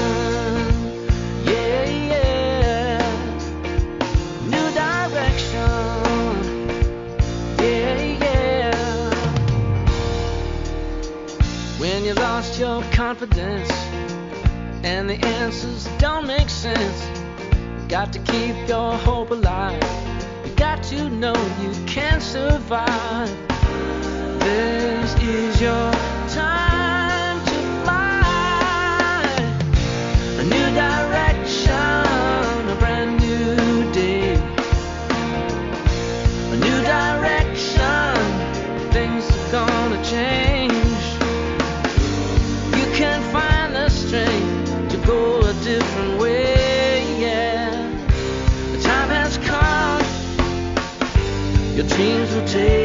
When you lost your confidence and the answers don't make sense, you got to keep your hope alive. You got to know you can survive. This is your time to fly. A new direction, a brand new day. A new direction, things are gonna change. Go a different way, yeah. The time has come. Your dreams will take